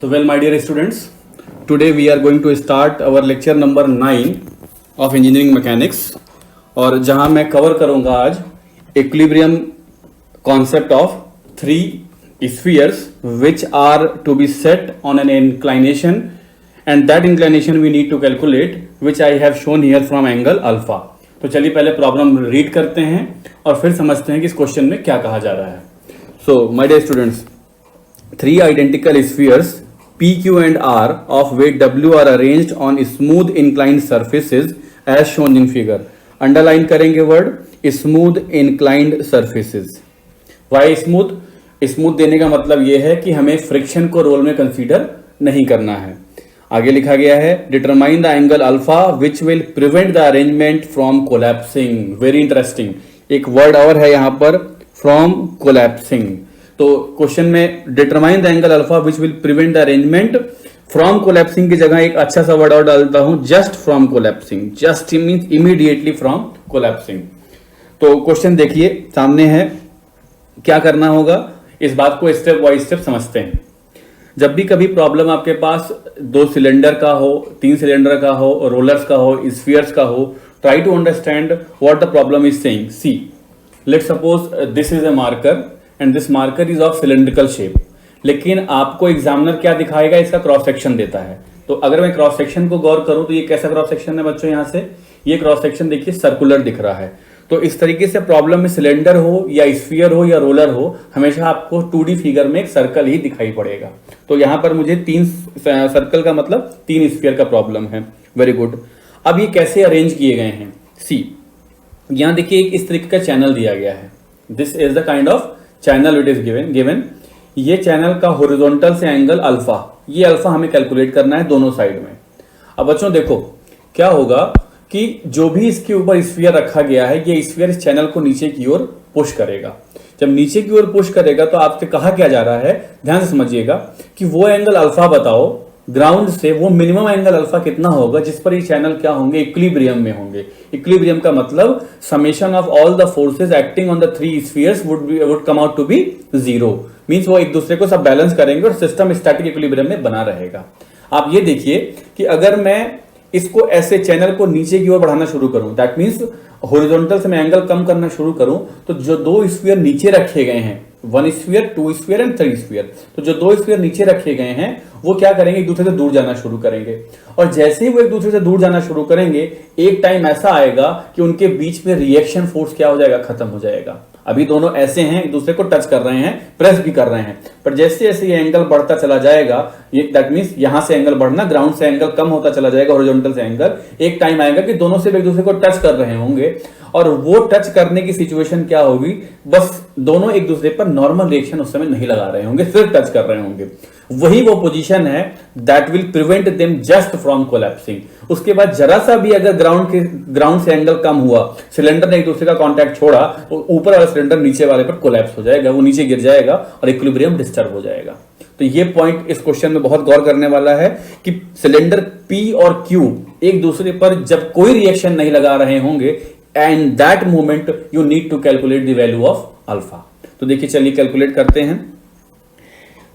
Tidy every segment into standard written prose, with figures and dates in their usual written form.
So well, my dear students, today we are going to start our lecture number 9 of engineering mechanics और जहां मैं cover करूंगा आज equilibrium concept of three spheres which are to be set on an inclination and that inclination we need to calculate which I have shown here from angle alpha. तो चलिए पहले problem read करते हैं और फिर समझते हैं कि इस क्वेश्चन में क्या कहा जा रहा है. So my dear students, three identical spheres P, Q and R of weight W are arranged on smooth inclined surfaces as shown in figure. Underline करेंगे word smooth inclined surfaces. Why smooth? Smooth देने का मतलब यह है कि हमें friction को role में कंसीडर नहीं करना है. आगे लिखा गया है determine the angle alpha which will prevent the arrangement from collapsing. Very interesting, एक वर्ड और है यहाँ पर फ्रॉम कोलैप्सिंग. तो क्वेश्चन में determine the angle alpha which will prevent the arrangement from collapsing की जगह एक अच्छा सा वर्ड और डालता हूं just from collapsing. Just means immediately from collapsing. तो क्वेश्चन देखिए सामने है, क्या करना होगा इस बात को स्टेप बाय स्टेप समझते हैं. जब भी कभी प्रॉब्लम आपके पास 2 सिलेंडर का हो, 3 सिलेंडर का हो, रोलर्स का हो, स्फीयर्स का हो, try to understand what the problem is saying. See, let's suppose this is a marker and this marker is of cylindrical shape. लेकिन आपको एग्जामिनर क्या दिखाएगा, इसका क्रॉस सेक्शन देता है. तो अगर मैं क्रॉस सेक्शन को गौर करूं तो ये कैसा क्रॉस सेक्शन है बच्चों, यहां से ये क्रॉस सेक्शन देखिए सर्कुलर दिख रहा है. तो इस तरीके से प्रॉब्लम में सिलेंडर हो या स्फीयर हो या रोलर हो, हमेशा आपको 2D फिगर में एक सर्कल ही दिखाई पड़ेगा. तो यहां पर मुझे 3 सर्कल का मतलब 3 स्फीयर का प्रॉब्लम है. Very good. अब ये कैसे अरेंज किए गए हैं. सी, यहां देखिए एक इस तरीके का चैनल दिया गया है. This is the kind of channel it is given. ये चैनल का हॉरिजॉन्टल से एंगल अल्फा, ये अल्फा हमें कैलकुलेट करना है दोनों साइड में. अब बच्चों देखो क्या होगा कि जो भी इसके ऊपर स्फीयर रखा गया है, ये स्फीयर इस चैनल को नीचे की ओर पुश करेगा. जब नीचे की ओर पुश करेगा तो आपसे कहा क्या जा रहा है, ध्यान से समझिएगा कि वो एंगल अल्फा बताओ ग्राउंड से, वो मिनिमम एंगल अल्फा कितना होगा जिस पर ये चैनल क्या होंगे, इक्विलिब्रियम में होंगे. इक्विलिब्रियम का मतलब summation of all the forces acting on the 3 spheres would come out to be 0. Means वो एक दूसरे को सब बैलेंस करेंगे और सिस्टम स्टैटिक इक्विलिब्रियम में बना रहेगा. आप ये देखिए कि अगर मैं इसको ऐसे चैनल को नीचे की ओर बढ़ाना शुरू करूं, दैट मींस हॉरिजॉन्टल से मैं एंगल कम करना शुरू करूं, तो जो 2 स्फीयर नीचे रखे गए हैं, 1 स्फीयर, 2 स्फीयर एंड 3 स्फीयर, तो जो 2 स्फीयर नीचे रखे गए हैं वो क्या करेंगे, एक दूसरे से दूर जाना शुरू करेंगे. और जैसे ही वो एक दूसरे से दूर जाना शुरू करेंगे, एक टाइम ऐसा आएगा कि उनके बीच में रिएक्शन फोर्स क्या हो जाएगा, खत्म हो जाएगा. अभी दोनों ऐसे हैं, एक दूसरे को टच कर रहे हैं, प्रेस भी कर रहे हैं, पर जैसे जैसे ये एंगल बढ़ता चला जाएगा, ये दैट मींस यहां से एंगल बढ़ना, ग्राउंड से एंगल कम होता चला जाएगा, हॉरिजॉन्टल से एंगल. एक टाइम आएगा कि दोनों से एक दूसरे को टच कर रहे होंगे और वो टच करने की सिचुएशन क्या होगी, बस दोनों एक दूसरे पर नॉर्मल रिएक्शन उस समय नहीं लगा रहे होंगे, सिर्फ टच कर रहे होंगे. वही वो पोजीशन है that will prevent them just from collapsing. उसके बाद जरा सा भी अगर ग्राउंड से एंगल कम हुआ, सिलेंडर ने एक दूसरे का कांटेक्ट छोड़ा, तो ऊपर वाला सिलेंडर नीचे वाले पर कोलैप्स हो जाएगा, वो नीचे गिर जाएगा और इक्विलिब्रियम डिस्टर्ब हो जाएगा. तो ये पॉइंट इस क्वेश्चन में बहुत गौर करने वाला है कि सिलेंडर P और Q एक दूसरे पर जब कोई रिएक्शन नहीं लगा रहे होंगे, and that moment you need to calculate the value of alpha. तो देखिए चलिए कैलकुलेट करते हैं.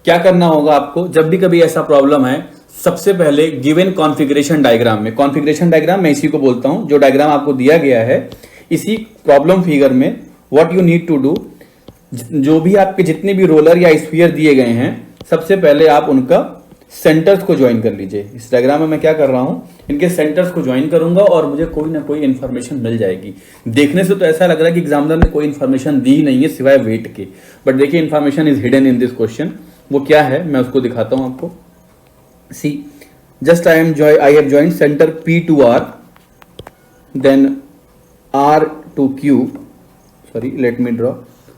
क्या करना होगा आपको जब भी कभी ऐसा प्रॉब्लम है, सबसे पहले गिवन कॉन्फ़िगरेशन डायग्राम में, कॉन्फ़िगरेशन डायग्राम मैं इसी को बोलता हूं, जो डायग्राम आपको दिया गया है इसी प्रॉब्लम फिगर में, what you need to do, जो भी आपके जितने भी रोलर या स्फीयर दिए गए हैं, सबसे पहले आप उनका सेंटर्स को ज्वाइन कर लीजिए. इस डायग्राम में मैं क्या कर रहा हूं, इनके सेंटर्स को ज्वाइन करूंगा और मुझे कोई ना कोई इंफॉर्मेशन मिल जाएगी. देखने से तो ऐसा लग रहा है कि एग्जामिनर ने कोई इंफॉर्मेशन दी ही नहीं है सिवाय वेट के, बट देखिए information is hidden in this question. वो क्या है मैं उसको दिखाता हूं आपको. See, just I have joined centre P to R, then R to Q, sorry let me draw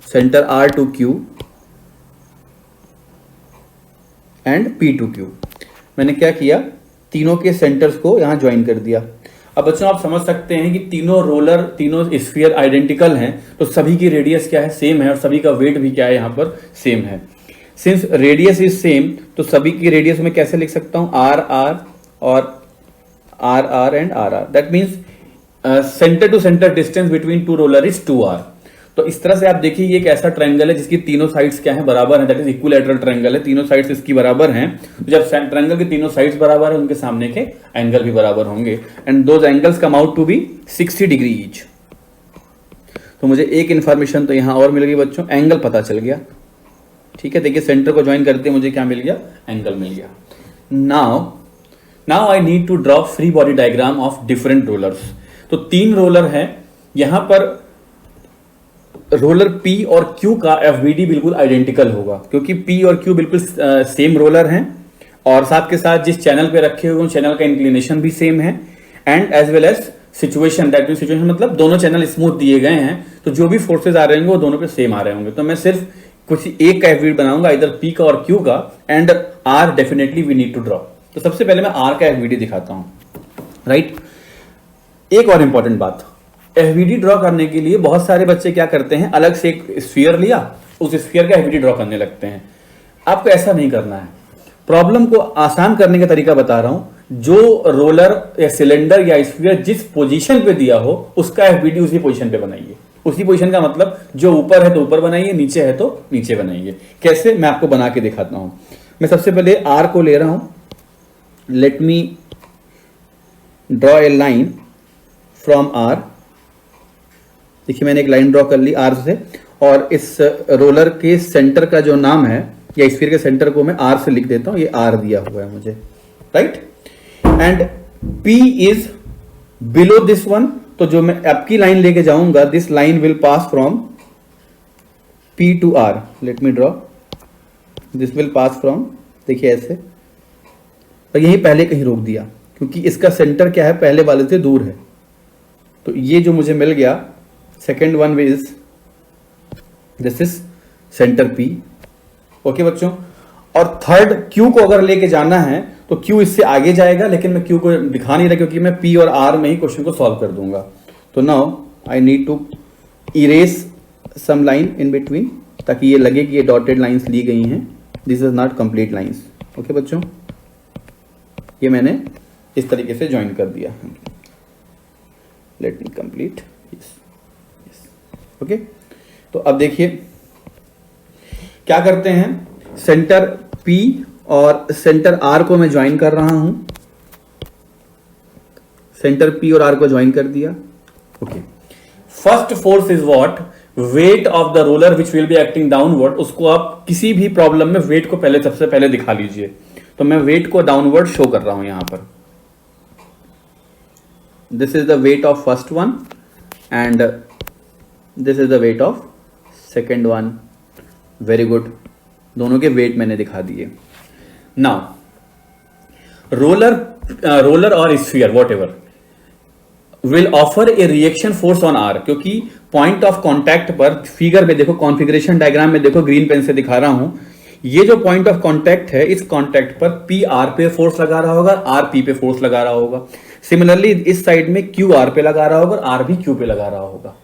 center R to Q and P to Q. मैंने क्या किया, तीनों के सेंटर्स को यहां ज्वाइन कर दिया. अब बच्चों आप समझ सकते हैं कि तीनों रोलर, तीनों स्फीयर आइडेंटिकल हैं, तो सभी की रेडियस क्या है, सेम है, और सभी का वेट भी क्या है यहां पर, सेम है. सिंस रेडियस इज सेम, तो सभी की रेडियस में कैसे लिख सकता हूं, आर आर और R R and R R. That means centre to centre distance between 2 roller is 2r. तो इस तरह से आप देखिए ये एक ऐसा ट्रायंगल है जिसकी तीनों साइड्स क्या है, बराबर है, दैट इज इक्विलैटरल ट्रायंगल है, तीनों साइड्स इसकी बराबर हैं। तो जब ट्रायंगल की तीनों साइड्स बराबर है, उनके सामने के एंगल भी बराबर होंगे, and those angles come out to be 60 degree each. तो मुझे एक इंफॉर्मेशन तो यहां और मिल गई बच्चों, एंगल पता चल गया, ठीक है। देखिए सेंटर को ज्वाइन करते मुझे क्या मिल गया, एंगल मिल गया। Now I need to draw free body diagram of different rollers. तो 3 रोलर हैं यहां पर, रोलर P और Q का FVD बिल्कुल आइडेंटिकल होगा, क्योंकि P और Q बिल्कुल सेम रोलर हैं, और साथ के साथ जिस चैनल पे रखे हुए चैनल का इंक्लिनेशन भी सेम है, and as well as situation, that mean situation मतलब दोनों चैनल स्मूथ दिए गए हैं, तो जो भी फोर्सेज आ रहे होंगे वो दोनों पे सेम आ रहे होंगे। तो मैं सिर्फ कुछ एक का FVD बनाऊंगा, इधर P का और Q का, and R definitely we need to draw. तो सबसे पहले मैं R का FVD दिखाता हूं, राइट। एक और इंपॉर्टेंट बात, FVD ड्रॉ करने के लिए बहुत सारे बच्चे क्या करते हैं, अलग से एक स्फीयर लिया, उस स्फीयर का FVD ड्रॉ करने लगते हैं। आपको ऐसा नहीं करना है। प्रॉब्लम को आसान करने का तरीका बता रहा हूं, जो रोलर या सिलेंडर या स्फीयर जिस पोजीशन पे दिया हो उसका FVD उसी पोजीशन पे बनाइए। उसी पोजीशन का मतलब जो ऊपर है तो ऊपर बनाइए, नीचे है तो नीचे बनाइए। कैसे, मैं आपको बना के दिखाता हूं। मैं सबसे पहले R को ले रहा हूं, late me draw a line from R। देखिए मैंने एक लाइन ड्रॉ कर ली R से, और इस रोलर के सेंटर का जो नाम है या स्फीयर के सेंटर को मैं R से लिख देता हूं, ये R दिया हुआ है मुझे, right. And P is below this one, तो जो मैं आपकी लाइन लेके जाऊंगा, this line will pass from P to R। Let me draw, this will pass from, देखिए ऐसे, और यही पहले कहीं रोक दिया क्योंकि इसका सेंटर क्या है, पहले वाले से दूर है। तो ये जो मुझे मिल गया, second one is this is centre P, okay बच्चों। और थर्ड Q को अगर लेके जाना है तो Q इससे आगे जाएगा, लेकिन मैं Q को दिखा नहीं रहा क्योंकि मैं P और R में ही क्वेश्चन को सॉल्व कर दूंगा। तो now I need to erase some line in between, ताकि ये लगे कि ये डॉटेड लाइंस ली गई हैं, this is not complete lines, okay बच्चों। ये मैंने इस तरीके से ज्वाइन कर दिया, लेट मी कंप्लीट, ओके। तो अब देखिए क्या करते हैं, सेंटर P और सेंटर R को मैं ज्वाइन कर रहा हूं, सेंटर P और R को ज्वाइन कर दिया, okay. First force is what, weight of the roller which will be acting downward. उसको आप किसी भी प्रॉब्लम में वेट को पहले सबसे पहले दिखा लीजिए। तो मैं वेट को डाउनवर्ड शो कर रहा हूं यहां पर, this is the weight of first one and this is the weight of second one, very good, दोनों के वेट मैंने दिखा दिए। नाउ रोलर और sphere what ever will offer A reaction force on R, क्योंकि पॉइंट ऑफ कॉन्टैक्ट पर, figure में देखो, कॉन्फ़िगरेशन डायग्राम में देखो, ग्रीन पेन से दिखा रहा हूं, ये जो पॉइंट ऑफ कॉन्टैक्ट है, इस कॉन्टैक्ट पर P R पे फोर्स लगा रहा होगा, R P पे फोर्स लगा रहा होगा। सिमिलरली इस साइड में Q R पे लगा रहा होगा, R भी Q पे लगा रहा होगा।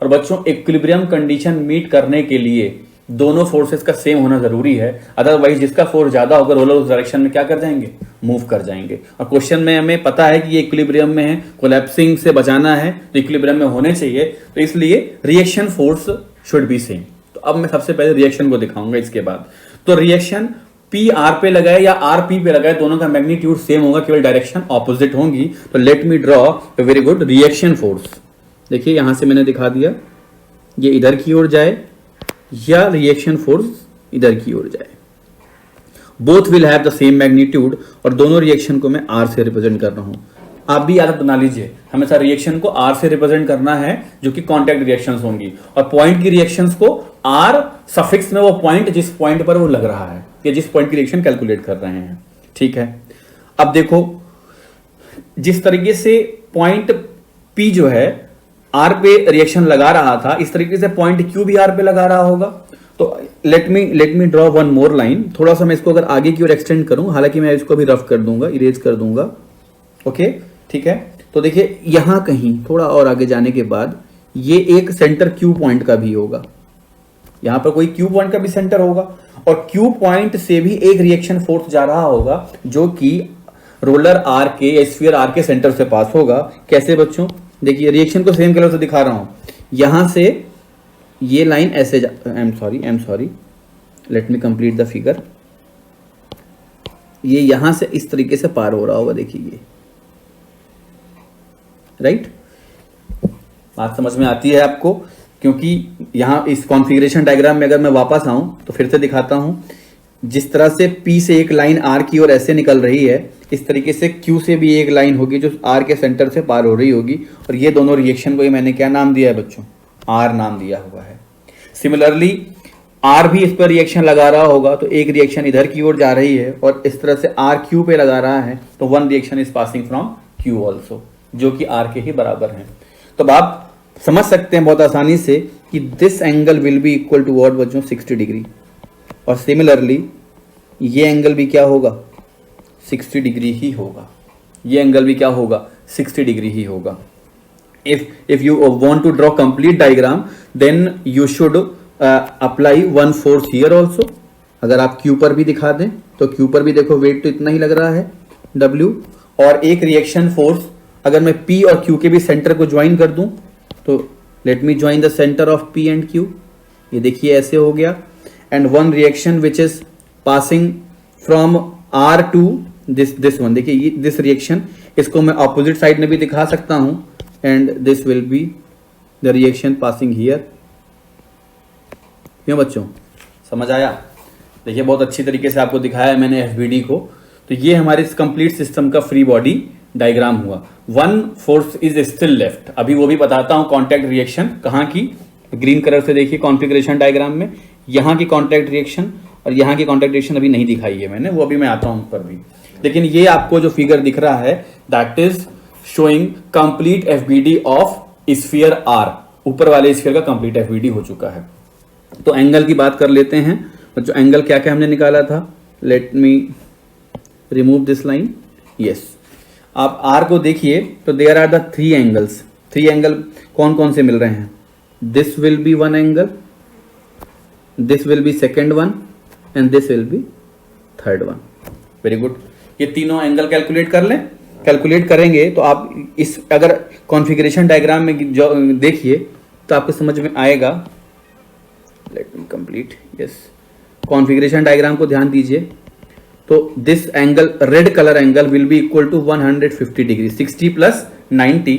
और बच्चों इक्विलिब्रियम कंडीशन मीट करने के लिए दोनों फोर्सेस का सेम होना जरूरी है, अदरवाइज जिसका फोर्स ज्यादा होगा रोलर उस डायरेक्शन में क्या कर जाएंगे, मूव कर जाएंगे। और क्वेश्चन में हमें पता है कि ये इक्विलिब्रियम में है, कोलैप्सिंग से बचाना है तो इक्विलिब्रियम में होने चाहिए, तो इसलिए reaction force should be same. तो अब मैं सबसे पहले रिएक्शन को दिखाऊंगा इसके बाद। तो रिएक्शन P R पे लगाए या R P पे लगाए, दोनों का मैग्नीट्यूड सेम होगा, केवल डायरेक्शन ऑपोजिट होंगी। तो let me draw a very good reaction force. देखिए यहां से मैंने दिखा दिया, ये इधर की ओर जाए या रिएक्शन फोर्स इधर की ओर जाए, both will have the same magnitude, और दोनों रिएक्शन को मैं R से रिप्रेजेंट कर रहा हूं। आप भी आदत बना लीजिए, हमेशा रिएक्शन को R से रिप्रेजेंट करना है, जो कि कॉन्टैक्ट रिएक्शंस होंगी, और पॉइंट की रिएक्शंस को R सफिक्स में, वो पॉइंट जिस पॉइंट पर वो लग रहा है या जिस पॉइंट की रिएक्शन कैलकुलेट कर रहे हैं, ठीक है। अब देखो जिस तरीके से पॉइंट P जो है R पे रिएक्शन लगा रहा था, इस तरीके से पॉइंट Q भी R पे लगा रहा होगा। तो let me draw one more line. थोड़ा सा मैं इसको अगर आगे की ओर एक्सटेंड करूं, हालांकि मैं इसको भी रफ कर दूंगा, इरेज कर दूंगा, ओके, ठीक है। तो देखिए यहां कहीं थोड़ा और आगे जाने के बाद ये एक सेंटर Q पॉइंट का भी होगा, यहां पर कोई Q पॉइंट का भी सेंटर होगा, और Q पॉइंट से भी एक रिएक्शन फोर्स जा रहा होगा जो कि रोलर R के या स्फीयर R के सेंटर से पास होगा। कैसे बच्चों, देखिए रिएक्शन को सेम कलर से दिखा रहा हूं, यहां से ये लाइन ऐसे I am sorry, late me complete the figure. ये यहां से इस तरीके से पार हो रहा होगा, देखिए ये, राइट। बात समझ में आती है आपको? क्योंकि यहां इस कॉन्फ़िगरेशन डायग्राम में अगर मैं वापस आऊं तो फिर से दिखाता हूं, जिस तरह से P से एक लाइन R की ओर ऐसे निकल रही है, इस तरीके से Q से भी एक लाइन होगी जो R के सेंटर से पार हो रही होगी, और ये दोनों रिएक्शन को ही मैंने क्या नाम दिया है बच्चों? R नाम दिया हुआ है। सिमिलरली R भी इस पर रिएक्शन लगा रहा होगा, तो एक रिएक्शन इधर की ओर जा रही है, और इस तरह से R Q पे लगा रहा है, तो one reaction is passing from Q also, जो कि R के ही बराबर है। तो आप समझ सकते हैं बहुत आसानी से कि this angle will be equal to what बच्चों? 60 डिग्री। और सिमिलरली ये एंगल भी क्या होगा? 60 डिग्री ही होगा। ये एंगल भी क्या होगा? 60 डिग्री ही होगा। if you want to draw complete diagram, then you should apply 1/4 here also। अगर आप Q पर भी दिखा दें तो Q पर भी देखो वेट तो इतना ही लग रहा है W, और एक रिएक्शन फोर्स अगर मैं P और Q के भी सेंटर को ज्वाइन कर दूं, तो let me join the centre of P and Q। ये देखिए ऐसे हो गया। And one reaction which is passing from R to this one, देखिए ये दिस रिएक्शन, इसको मैं ऑपोजिट साइड में भी दिखा सकता हूं, and this will be the reaction passing here. क्यों बच्चों, समझ आया? देखिए बहुत अच्छी तरीके से आपको दिखाया है मैंने FBD को। तो ये हमारे इस कंप्लीट सिस्टम का फ्री बॉडी डायग्राम हुआ। One force is still left. अभी वो भी बताता हूं कॉन्टैक्ट रिएक्शन कहाँ की, ग्रीन कलर से देखिए कॉन्फ़िगरेशन डायग्राम में, यहाँ की कॉन्टैक्ट रिएक्शन और यहाँ की कॉन्टैक्ट रिएक्शन अभी नहीं दिखाई है मैंने, वो अभी मैं आता हूं उस पर भी। लेकिन ये आपको जो फिगर दिख रहा है that is showing complete FBD of sphere R। ऊपर वाले स्फीयर का कंप्लीट FBD हो चुका है। तो एंगल की बात कर लेते हैं बच्चों। एंगल क्या क्या हमने निकाला था? Let me remove this line. Yes, आप R को देखिए तो there are the 3 angles. 3 angle कौन कौन से मिल रहे हैं? This will be one angle, this will be second one, and this will be third one. Very good. ये तीनों एंगल कैलकुलेट कर लें। कैलकुलेट करेंगे तो आप इस अगर कॉन्फ़िगरेशन डायग्राम में जो देखिए तो आपको समझ में आएगा। Let me complete. Yes, configuration diagram को ध्यान दीजिए। तो this angle, red colour angle will be equal to 150 degree, 60 plus 90।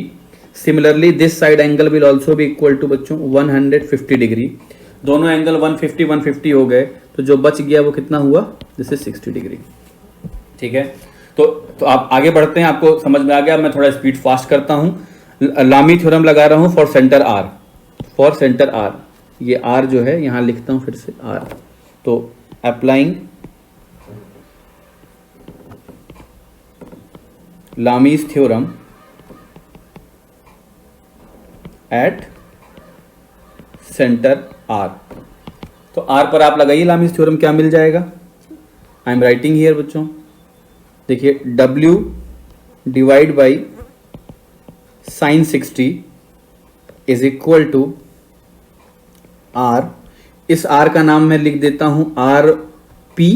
Similarly this side angle will also be equal to बच्चों 150 डिग्री। दोनों एंगल 150 हो गए, तो जो बच गया वो कितना हुआ? This is 60 degree. ठीक है, तो आप आगे बढ़ते हैं। आपको समझ में आ गया। मैं थोड़ा स्पीड फास्ट करता हूं। लामी थ्योरम लगा रहा हूं for centre R। For centre R, ये R जो है यहां लिखता हूं फिर से R। तो applying Lami's theorem at centre R। तो R पर आप लगाइए लामीज थ्योरम, क्या मिल जाएगा? आई एम राइटिंग हियर बच्चों। देखिए W divide by sine 60 is equal to R। इस R का नाम मैं लिख देता हूं RP,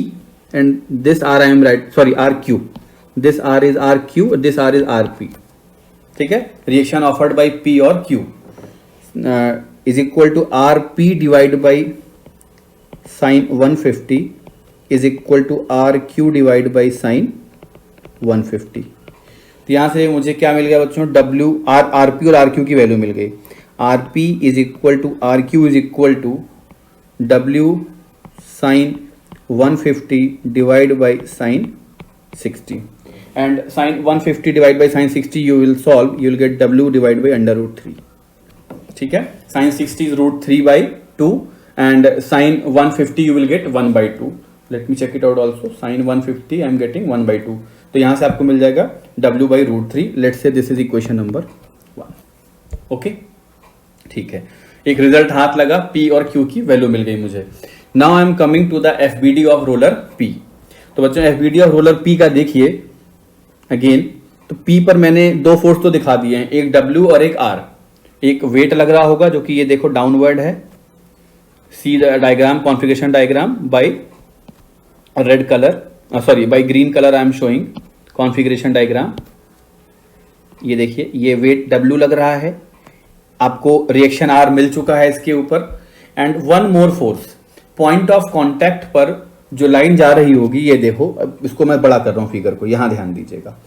and this R I am right, sorry RQ। दिस R इज RQ, दिस R इज RP। ठीक है, रिएक्शन ऑफर्ड बाई P और Q is equal to RP divide by sine 150 is equal to RQ divide by sine 150। तो यहां से मुझे क्या मिल गया बच्चों? RP और RQ की वैल्यू मिल गई। RP is equal to RQ is equal to W sine 150 divide by sine 60, and sine 150 divide by sine 60 you will solve, you will get W divide by √3। ठीक है, sine 60 is √3/2 and sine 150 you will get 1/2। Let me check it out also. Sine 150 I am getting 1/2। तो यहां से आपको मिल जाएगा W/√3। Let's say this is equation number 1। Okay, ठीक है, एक रिजल्ट हाथ लगा, P और Q की वैल्यू मिल गई मुझे। Now I am coming to the FBD of roller P। तो बच्चों FBD ऑफ रोलर P का देखिए अगेन। तो P पर मैंने 2 फोर्स तो दिखा दिए हैं, एक W और एक R। एक वेट लग रहा होगा जो कि ये देखो डाउनवर्ड है। See the diagram, configuration diagram by red colour, sorry by green colour I am showing configuration diagram. ये देखिए ये वेट W लग रहा है, आपको रिएक्शन R मिल चुका है इसके ऊपर, and one more force, point of contact पर जो लाइन जा रही होगी, ये देखो, अब इसको मैं बड़ा कर रहा हूं फिगर को, यहां ध्यान दीजिएगा।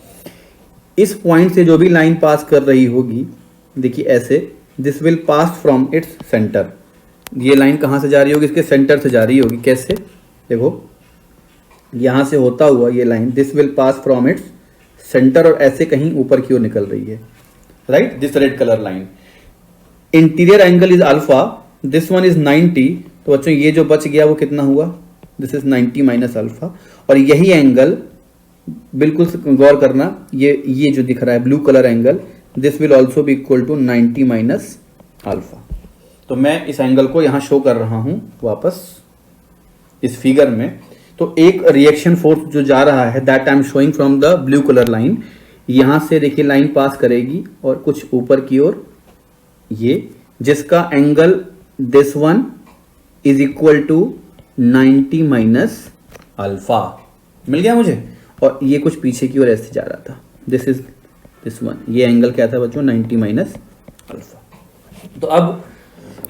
इस पॉइंट से जो भी लाइन पास कर रही होगी, देखिए ऐसे, this will pass from its centre. ये लाइन कहां से जा रही होगी? इसके सेंटर से जा रही होगी। कैसे? देखो, यहां से होता हुआ ये line, this will pass from its centre, और ऐसे कहीं ऊपर की ओर निकल रही है, right? This red colour line. Interior angle is alpha, this one is 90, तो बच्चों ये जो बच गया वो कितना हुआ? This is 90 minus alpha. और यही एंगल, बिल्कुल गौर करना, ये जो दिख रहा है blue colour angle, this will also be equal to 90 minus alpha. तो मैं इस एंगल को यहां शो कर रहा हूं वापस इस फिगर में। तो एक रिएक्शन फोर्स जो जा रहा है, that I am showing from the blue colour line, यहां से देखिए लाइन पास करेगी और कुछ ऊपर की ओर, ये, जिसका angle this one is equal to 90 minus alpha. मिल गया मुझे? और ये कुछ पीछे की ओर ऐसे जा रहा था, दिस इज दिस वन। ये एंगल क्या था बच्चों? 90 माइनस अल्फा। तो अब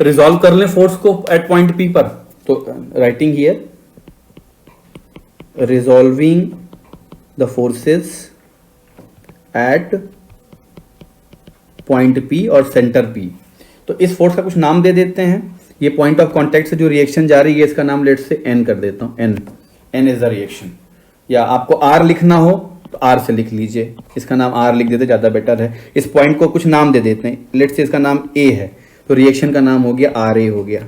रिजॉल्व कर लें फोर्स को एट पॉइंट पी पर। तो writing here, resolving the forces eight point P और सेंटर पी। तो इस फोर्स का कुछ नाम दे देते हैं। ये पॉइंट ऑफ कांटेक्ट से जो रिएक्शन जा रही है, इसका नाम लेट से एन कर देता हूं। N is the reaction. या आपको आर लिखना हो तो आर से लिख लीजिए, इसका नाम आर लिख देते ज्यादा बेटर है। इस पॉइंट को कुछ नाम दे देते हैं, लेट से इसका नाम ए है, तो रिएक्शन का नाम हो गया आर ए हो गया।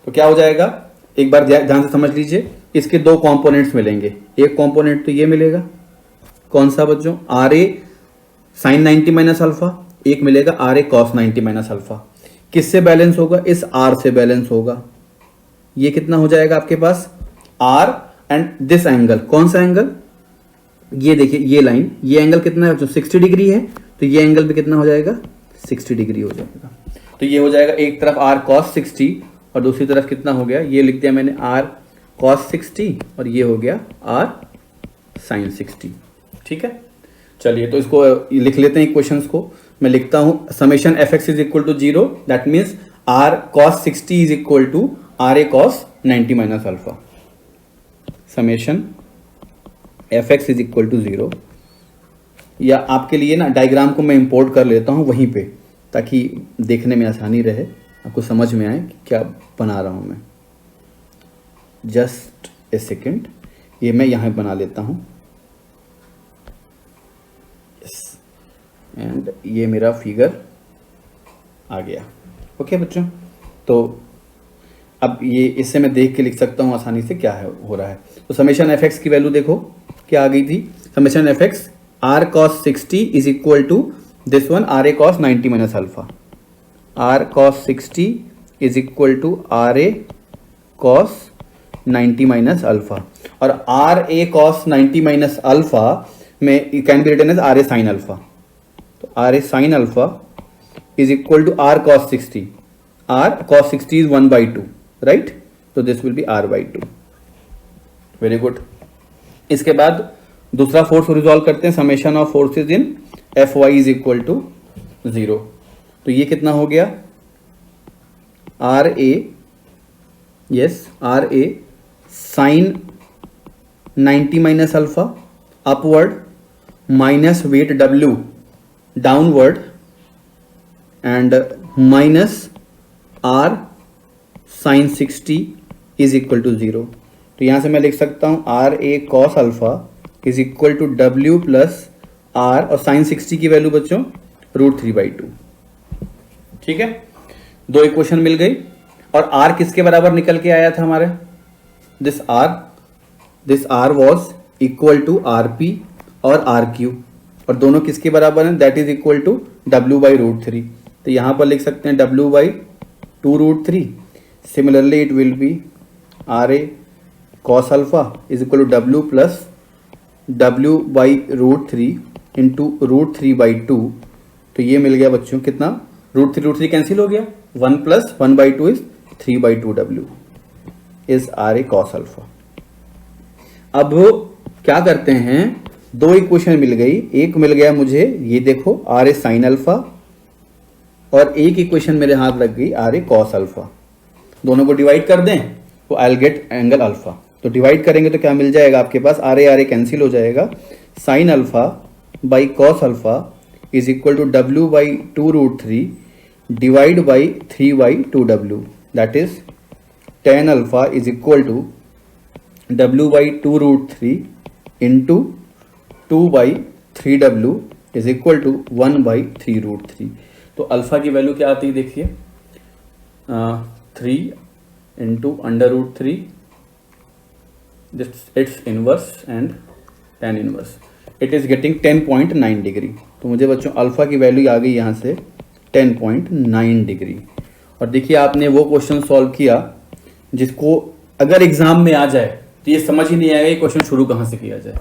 तो क्या हो जाएगा, एक बार ध्यान से समझ लीजिए। इसके दो कंपोनेंट्स मिलेंगे। एक कंपोनेंट तो ये मिलेगा, कौन सा बच्चों? R A sine 90 minus alpha. एक मिलेगा R A cos 90 minus alpha. किससे बैलेंस होगा? इस आर से बैलेंस होगा। ये कितना हो जाएगा आपके पास? आर एंड दिस एंगल, कौन सा एंगल? ये देखिए, ये लाइन, ये एंगल कितना है? जो 60 डिग्री है, तो ये एंगल भी कितना हो जाएगा? 60 डिग्री हो जाएगा। तो ये हो जाएगा एक तरफ आर कॉस 60 और दूसरी तरफ कितना हो गया? ये लिख दिया मैंने आर कॉस 60 और ये हो गया आर साइन 60। ठीक है, चलिए तो इसको लिख लेते हैं इक्वेशंस को। मैं लिखता हूं summation F X is equal to 0, that means R cos 60 is equal to R A cos 90 minus alpha. Summation F X is equal to 0, या आपके लिए ना डायग्राम को मैं इंपोर्ट कर लेता हूं वहीं पे, ताकि देखने में आसानी रहे, आपको समझ में आए कि क्या बना रहा हूं मैं। जस्ट ए सेकेंड, ये मैं यहां बना लेता हूं। एंड ये मेरा फिगर आ गया। ओके बच्चों, तो अब ये इससे मैं देख के लिख सकता हूं आसानी से क्या है हो रहा है। तो समेशन एफ एक्स की वैल्यू देखो क्या आ गई थी। Summation F X R cos 60 is equal to this one R A cos 90 minus alpha. R cos 60 is equal to R A cos 90 minus alpha, और R A cos 90 minus alpha में can be written as R A sine alpha. तो R A sine alpha is equal to R cos 60। Are cos 60 is 1/2, right? तो this will be R by 2। Very good. इसके बाद दूसरा force resolve करते हैं। Summation of forces in F Y is equal to 0। तो ये कितना हो गया? R A, yes, R A sine 90 minus alpha upward minus weight W downward and minus R sine 60 is equal to 0। तो यहां से मैं लिख सकता हूं R A cos alpha is equal to W plus R, और साइन 60 की value बच्चों √3/2। ठीक है, दो इक्वेशन मिल गई। और आर किसके बराबर निकल के आया था हमारे? This R was equal to R P और आर क्यू, और दोनों किसके बराबर हैं? That is equal to W/√3। तो यहां पर लिख सकते हैं W/2√3। Similarly it will be R A cos alpha is equal to W plus W/√3 into √3/2। तो ये मिल गया बच्चों कितना? √3 कैंसिल हो गया, 1 plus 1/2 is 3/2W is R A cos alpha. अब क्या करते हैं, दो इक्वेशन मिल गई। एक मिल गया मुझे, ये देखो, आर ए साइन अल्फा, और एक इक्वेशन मेरे हाथ लग गई आर ए कॉस अल्फा। दोनों को डिवाइड कर दें तो I will get angle alpha. तो डिवाइड करेंगे तो क्या मिल जाएगा आपके पास, आर ए कैंसिल हो जाएगा, sine alpha by cos alpha is equal to W by 2√3 divide by 3/2w, that is tan alpha is equal to w by 2√3 into 2/3w is equal to 1/3√3। तो alpha की value क्या आती है देखिए, 3 into √3 it's inverse and tan inverse, it is getting 10.9 degree. तो मुझे बच्चों alpha की वैल्यू आ गई यहाँ से 10.9 डिग्री। और देखिए आपने वो क्वेश्चन सॉल्व किया जिसको अगर एग्जाम में आ जाए तो ये समझ ही नहीं आएगा ये क्वेश्चन शुरू कहाँ से किया जाए,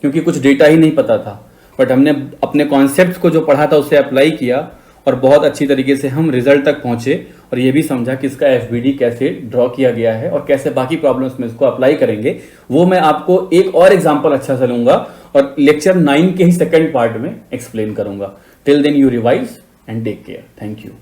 क्योंकि कुछ डेटा ही नहीं पता था। बट हमने अपने कॉन्सेप्ट्स को जो पढ़ा था उसे अप्लाई किया और बहुत अच्छी तरीके से हम रिजल्ट तक पहुंचे और ये भी समझा कि इसका एफबीडी कैसे ड्रॉ किया गया है और कैसे बाकी प्रॉब्लम्स में इसको अप्लाई करेंगे। वो मैं आपको एक और एग्जांपल अच्छा सा लूंगा और लेक्चर 9 के ही सेकंड पार्ट में एक्सप्लेन करूंगा। Till then you revise and take care. Thank you.